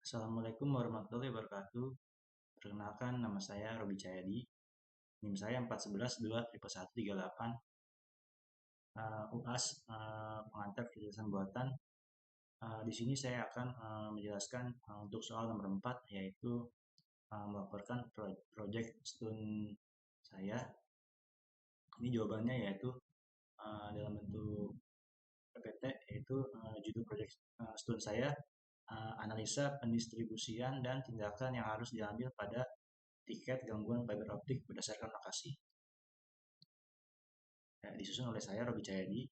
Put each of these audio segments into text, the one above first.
Assalamualaikum warahmatullahi wabarakatuh. Perkenalkan, nama saya Robi Cahyadi. NIM saya 4112-138. UAS pengantar kecerdasan buatan. Di sini saya akan menjelaskan untuk soal nomor 4, yaitu melaporkan project studi saya. Ini jawabannya yaitu dalam bentuk PPT, yaitu judul project studi saya, analisa pendistribusian dan tindakan yang harus diambil pada tiket gangguan fiber optik berdasarkan lokasi. Disusun oleh saya, Robi Cahyadi,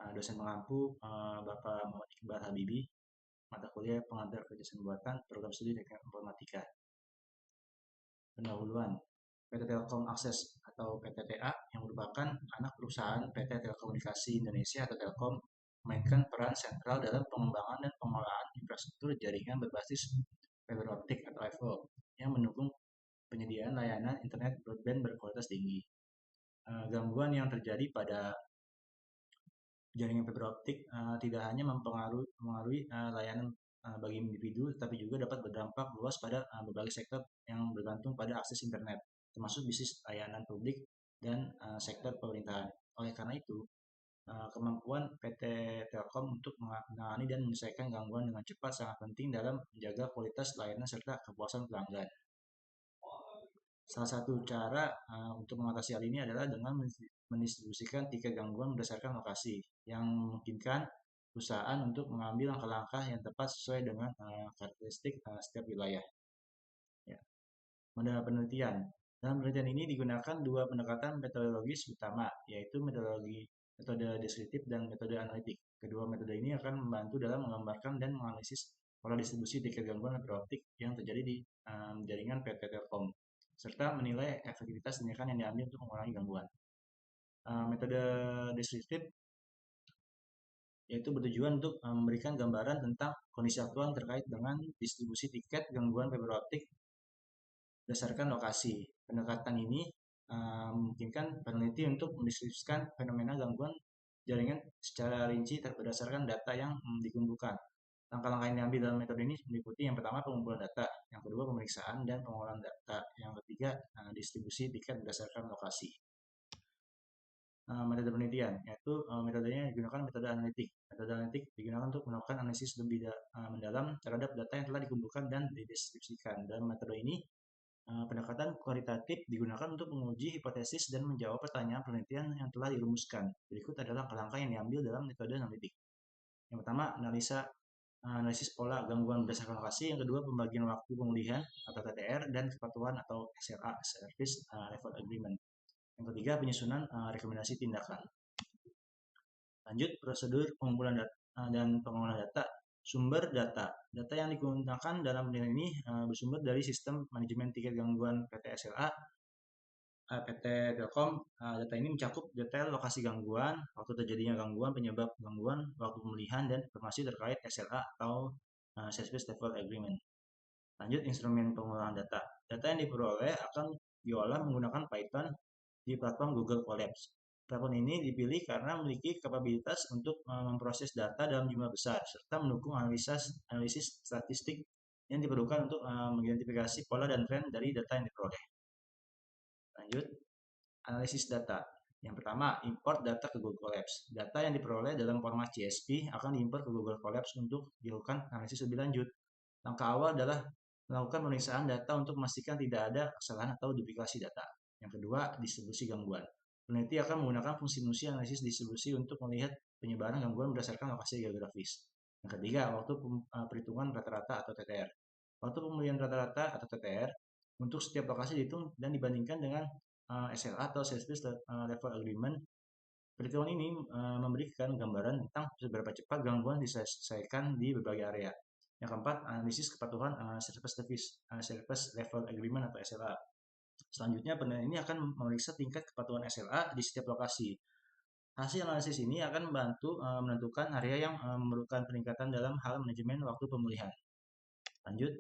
dosen pengampu Bapak Muhammad Iqbal Habibi, mata kuliah pengantar kecerdasan buatan, program studi teknik informatika. Pendahuluan, PT Telkom Akses atau PTTA yang merupakan anak perusahaan PT Telekomunikasi Indonesia atau Telkom memainkan peran sentral dalam pengembangan dan pengelolaan infrastruktur jaringan berbasis fiber optik atau FO yang mendukung penyediaan layanan internet broadband berkualitas tinggi. Gangguan yang terjadi pada jaringan fiber optik tidak hanya mempengaruhi layanan bagi individu, tapi juga dapat berdampak luas pada berbagai sektor yang bergantung pada akses internet, termasuk bisnis layanan publik dan sektor pemerintahan. Oleh karena itu, kemampuan PT Telkom untuk menangani dan menyelesaikan gangguan dengan cepat sangat penting dalam menjaga kualitas layanan serta kepuasan pelanggan. Salah satu cara untuk mengatasi hal ini adalah dengan mendistribusikan tiket gangguan berdasarkan lokasi yang memungkinkan perusahaan untuk mengambil langkah-langkah yang tepat sesuai dengan karakteristik setiap wilayah. Ya. Modal penelitian. Dalam penelitian ini digunakan dua pendekatan metodologis utama, yaitu metode deskriptif dan metode analitik. Kedua metode ini akan membantu dalam menggambarkan dan menganalisis pola distribusi tiket gangguan fiber optik yang terjadi di jaringan PT Telkom, serta menilai efektivitas tindakan yang diambil untuk mengurangi gangguan. Metode deskriptif yaitu bertujuan untuk memberikan gambaran tentang kondisi aktual terkait dengan distribusi tiket gangguan fiber optik berdasarkan lokasi. Pendekatan ini memungkinkan peneliti untuk mendeskripsikan fenomena gangguan jaringan secara rinci berdasarkan data yang dikumpulkan. Langkah-langkah yang diambil dalam metode ini meliputi yang pertama pengumpulan data, yang kedua pemeriksaan dan pengolahan data, yang ketiga distribusi tiket berdasarkan lokasi. Metode penelitian, yaitu metodenya digunakan metode analitik. Metode analitik digunakan untuk melakukan analisis lebih mendalam terhadap data yang telah dikumpulkan dan dideskripsikan. Dalam metode ini, pendekatan kualitatif digunakan untuk menguji hipotesis dan menjawab pertanyaan penelitian yang telah dirumuskan. Berikut adalah langkah-langkah yang diambil dalam metode analitik. Yang pertama, analisis pola gangguan berdasarkan lokasi. Yang kedua, pembagian waktu pemulihan atau TTR dan kepatuhan atau SLA, Service Level Agreement. Yang ketiga, penyusunan rekomendasi tindakan. Lanjut, prosedur pengumpulan data dan pengolahan data. Sumber data. Data yang digunakan dalam penelitian ini bersumber dari sistem manajemen tiket gangguan PT SLA, PT Telkom. Data ini mencakup detail lokasi gangguan, waktu terjadinya gangguan, penyebab gangguan, waktu pemulihan, dan informasi terkait SLA atau Service Level Agreement. Lanjut, instrumen pengolahan data. Data yang diperoleh akan diolah menggunakan Python di platform Google Colabs. Platform ini dipilih karena memiliki kapabilitas untuk memproses data dalam jumlah besar, serta mendukung analisis statistik yang diperlukan untuk mengidentifikasi pola dan tren dari data yang diperoleh. Lanjut, analisis data. Yang pertama, import data ke Google Colabs. Data yang diperoleh dalam format CSV akan diimport ke Google Colabs untuk dilakukan analisis lebih lanjut. Langkah awal adalah melakukan pemeriksaan data untuk memastikan tidak ada kesalahan atau duplikasi data. Yang kedua, distribusi gangguan. Peneliti akan menggunakan fungsi analisis distribusi untuk melihat penyebaran gangguan berdasarkan lokasi geografis. Yang ketiga, waktu perhitungan rata-rata atau TTR. Waktu pemulihan rata-rata atau TTR untuk setiap lokasi dihitung dan dibandingkan dengan SLA atau Service Level Agreement. Perhitungan ini memberikan gambaran tentang seberapa cepat gangguan diselesaikan di berbagai area. Yang keempat, analisis kepatuhan Service Level Agreement atau SLA. Selanjutnya, penelitian ini akan memeriksa tingkat kepatuhan SLA di setiap lokasi. Hasil analisis ini akan membantu menentukan area yang memerlukan peningkatan dalam hal manajemen waktu pemulihan. Lanjut,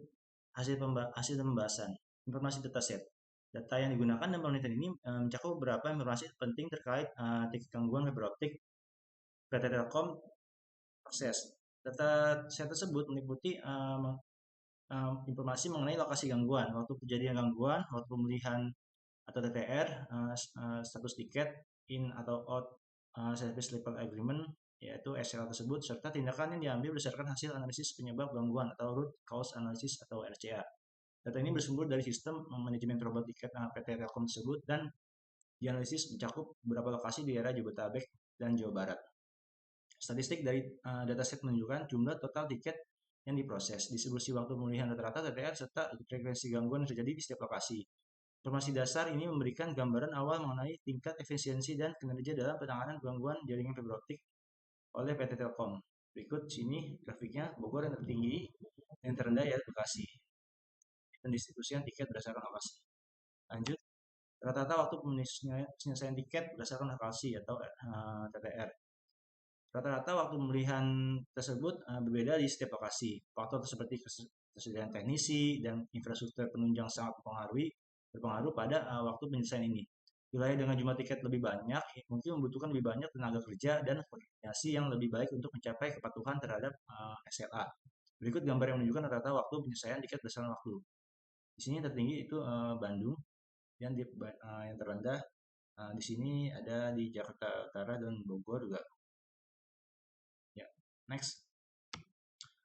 hasil pembahasan. Informasi dataset. Data yang digunakan dalam penelitian ini mencakup beberapa informasi penting terkait tiket gangguan fiber optik PT Telkom Akses. Data set tersebut meliputi informasi mengenai lokasi gangguan, waktu kejadian gangguan, waktu pemulihan atau TTR, status tiket, in atau out service level agreement, yaitu SLA tersebut, serta tindakan yang diambil berdasarkan hasil analisis penyebab gangguan atau root cause analysis atau RCA. Data ini bersumber dari sistem manajemen trouble tiket PT Telkom tersebut dan dianalisis mencakup beberapa lokasi di daerah Jabodetabek dan Jawa Barat. Statistik dari dataset menunjukkan jumlah total tiket yang diproses, distribusi waktu pemulihan rata-rata TTR, serta frekuensi gangguan yang terjadi di setiap lokasi. Informasi dasar ini memberikan gambaran awal mengenai tingkat efisiensi dan kinerja dalam penanganan gangguan jaringan fiber optik oleh PT Telkom. Berikut sini grafiknya. Bogor yang tertinggi, yang terendah ya Bekasi. Pendistribusian tiket berdasarkan lokasi. Lanjut, rata-rata waktu penyelesaian tiket berdasarkan lokasi atau TTR. Rata-rata waktu pemulihan tersebut berbeda di setiap lokasi. Faktor seperti ketersediaan teknisi dan infrastruktur penunjang sangat berpengaruh pada waktu penyelesaian ini. Wilayah dengan jumlah tiket lebih banyak mungkin membutuhkan lebih banyak tenaga kerja dan koordinasi yang lebih baik untuk mencapai kepatuhan terhadap SLA. Berikut gambar yang menunjukkan rata-rata waktu penyelesaian tiket berdasarkan waktu. Di sini tertinggi itu Bandung, yang terendah di sini ada di Jakarta Utara dan Bogor juga. Ya, next.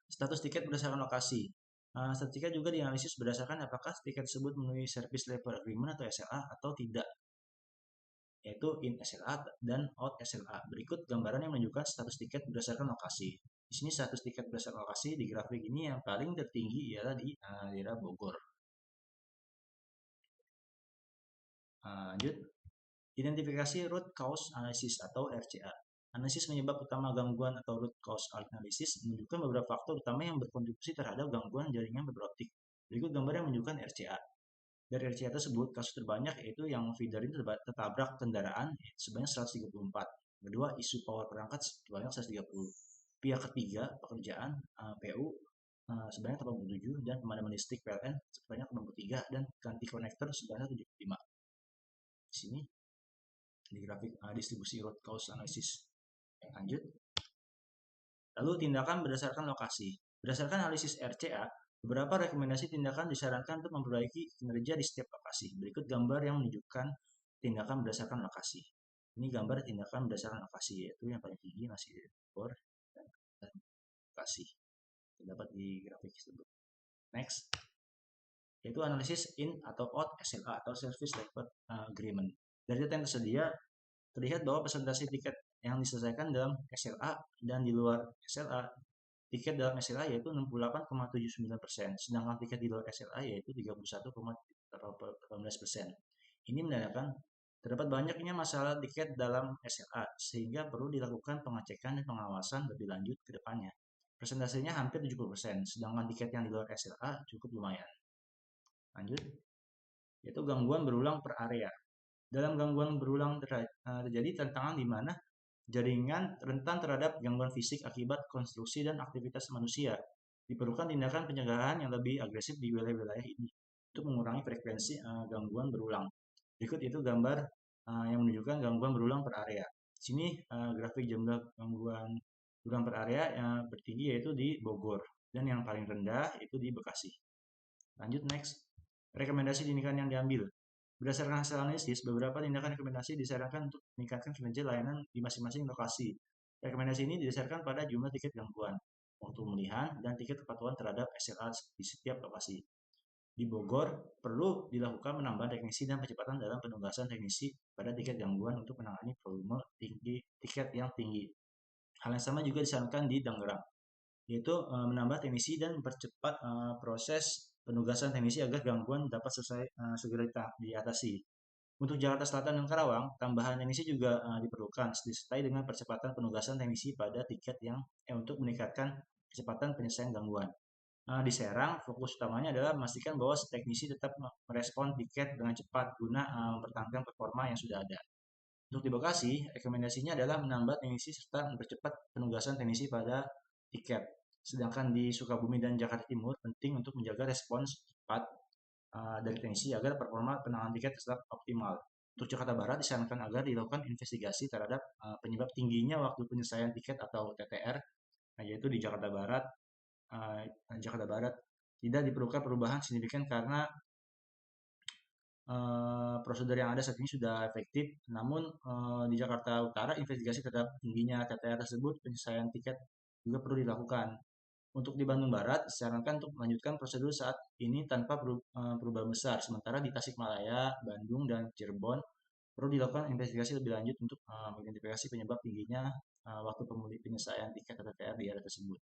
Status tiket berdasarkan lokasi. Status tiket juga dianalisis berdasarkan apakah tiket tersebut memenuhi Service Level Agreement atau SLA atau tidak, yaitu in SLA dan out SLA. Berikut gambaran yang menunjukkan status tiket berdasarkan lokasi. Di sini status tiket berdasarkan lokasi di grafik ini yang paling tertinggi ialah di daerah Bogor. Lanjut, identifikasi root cause analysis atau RCA. Analisis penyebab utama gangguan atau root cause analysis menunjukkan beberapa faktor utama yang berkontribusi terhadap gangguan jaringan fiber optik. Berikut gambar yang menunjukkan RCA. Dari RCA tersebut, kasus terbanyak yaitu yang feeder ini tertabrak kendaraan sebanyak 134. Kedua, isu power perangkat sebanyak 130. Pihak ketiga, pekerjaan PU sebanyak 87 dan pemadaman listrik PLN sebanyak 63 dan ganti konektor sebanyak 75. Di sini di grafik distribusi root cause analysis. Lanjut. Lalu tindakan berdasarkan lokasi. Berdasarkan analisis RCA, beberapa rekomendasi tindakan disarankan untuk memperbaiki kinerja di setiap lokasi. Berikut gambar yang menunjukkan tindakan berdasarkan lokasi. Ini gambar tindakan berdasarkan lokasi, yaitu yang paling tinggi masih Bogor dan Bekasi. Terdapat di grafik tersebut. Next, yaitu analisis in atau out SLA atau Service Level Agreement. Dari data yang tersedia, terlihat bahwa presentasi tiket yang diselesaikan dalam SLA dan di luar SLA, tiket dalam SLA yaitu 68,79%, sedangkan tiket di luar SLA yaitu 31,18%. Ini menandakan terdapat banyaknya masalah tiket dalam SLA, sehingga perlu dilakukan pengecekan dan pengawasan lebih lanjut ke depannya. Presentasinya hampir 70%, sedangkan tiket yang di luar SLA cukup lumayan. Lanjut, yaitu gangguan berulang per area. Dalam gangguan berulang terjadi tantangan di mana jaringan rentan terhadap gangguan fisik akibat konstruksi dan aktivitas manusia. Diperlukan tindakan pencegahan yang lebih agresif di wilayah-wilayah ini untuk mengurangi frekuensi gangguan berulang. Berikut itu gambar yang menunjukkan gangguan berulang per area. Di sini grafik jumlah gangguan berulang per area yang tertinggi yaitu di Bogor dan yang paling rendah itu di Bekasi. Lanjut, next. Rekomendasi tindakan yang diambil. Berdasarkan hasil analisis, beberapa tindakan rekomendasi disarankan untuk meningkatkan kinerja layanan di masing-masing lokasi. Rekomendasi ini didasarkan pada jumlah tiket gangguan, waktu pemulihan, dan tiket kepatuhan terhadap SLA di setiap lokasi. Di Bogor, perlu dilakukan penambahan teknisi dan percepatan dalam penugasan teknisi pada tiket gangguan untuk menangani volume tinggi tiket yang tinggi. Hal yang sama juga disarankan di Tangerang, yaitu menambah teknisi dan mempercepat proses penugasan teknisi agar gangguan dapat segera diatasi. Untuk Jakarta Selatan dan Karawang, tambahan teknisi juga diperlukan disertai dengan percepatan penugasan teknisi pada tiket yang untuk meningkatkan kecepatan penyelesaian gangguan. Di Serang, fokus utamanya adalah memastikan bahwa teknisi tetap merespon tiket dengan cepat guna mempertahankan performa yang sudah ada. Untuk di Bekasi, rekomendasinya adalah menambah teknisi serta mempercepat penugasan teknisi pada tiket. Sedangkan di Sukabumi dan Jakarta Timur penting untuk menjaga respons cepat dari teknisi agar performa penanganan tiket tetap optimal. Untuk Jakarta Barat disarankan agar dilakukan investigasi terhadap penyebab tingginya waktu penyelesaian tiket atau TTR, yaitu di Jakarta Barat, tidak diperlukan perubahan signifikan karena prosedur yang ada saat ini sudah efektif. Namun di Jakarta Utara, investigasi terhadap tingginya TTR tersebut, penyelesaian tiket juga perlu dilakukan. Untuk di Bandung Barat, disarankan untuk melanjutkan prosedur saat ini tanpa perubahan besar. Sementara di Tasikmalaya, Bandung, dan Cirebon perlu dilakukan investigasi lebih lanjut untuk mengidentifikasi penyebab tingginya waktu penyelesaian tiket TTR di area tersebut.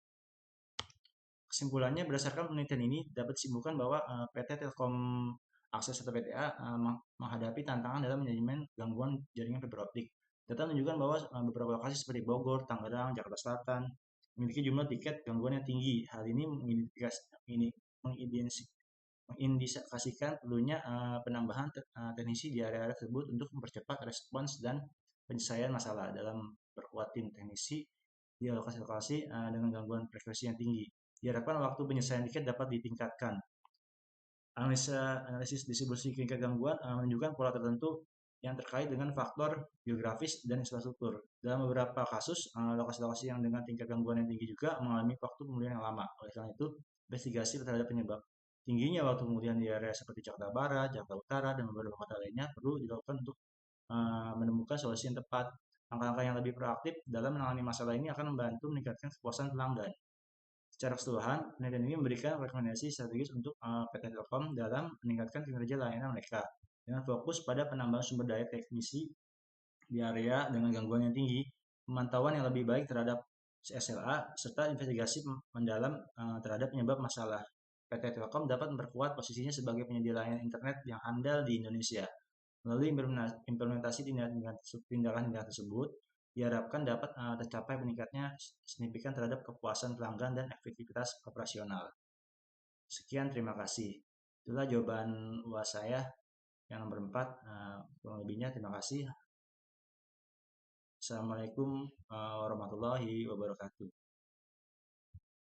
Kesimpulannya, berdasarkan penelitian ini dapat disimpulkan bahwa PT Telkom Akses atau PTA menghadapi tantangan dalam manajemen gangguan jaringan fiber optik. Data menunjukkan bahwa beberapa lokasi seperti Bogor, Tangerang, Jakarta Selatan memiliki jumlah tiket gangguan yang tinggi. Hal ini mengindikasikan perlunya penambahan teknisi di area-area tersebut untuk mempercepat respons dan penyelesaian masalah dalam perkuat tim teknisi di lokasi-lokasi dengan gangguan frekuensi yang tinggi. Diharapkan waktu penyelesaian tiket dapat ditingkatkan. Analisis distribusi tingkat gangguan menunjukkan pola tertentu yang terkait dengan faktor geografis dan infrastruktur. Dalam beberapa kasus, lokasi-lokasi yang dengan tingkat gangguan yang tinggi juga mengalami waktu pemulihan yang lama. Oleh karena itu, investigasi terhadap penyebab tingginya waktu pemulihan di area seperti Jakarta Barat, Jakarta Utara, dan beberapa kota lainnya perlu dilakukan untuk menemukan solusi yang tepat. Langkah-langkah yang lebih proaktif dalam menangani masalah ini akan membantu meningkatkan kepuasan pelanggan. Secara keseluruhan, penelitian ini memberikan rekomendasi strategis untuk PT Telkom dalam meningkatkan kinerja layanan mereka dengan fokus pada penambahan sumber daya teknisi di area dengan gangguan yang tinggi, pemantauan yang lebih baik terhadap SLA, serta investigasi mendalam terhadap penyebab masalah. PT Telkom dapat memperkuat posisinya sebagai penyedia layanan internet yang andal di Indonesia. Melalui implementasi tindakan-tindakan tersebut, diharapkan dapat tercapai meningkatnya signifikan terhadap kepuasan pelanggan dan efektivitas operasional. Sekian, terima kasih. Itulah jawaban UAS saya yang nomor 4. Kurang lebihnya terima kasih. Assalamualaikum warahmatullahi wabarakatuh.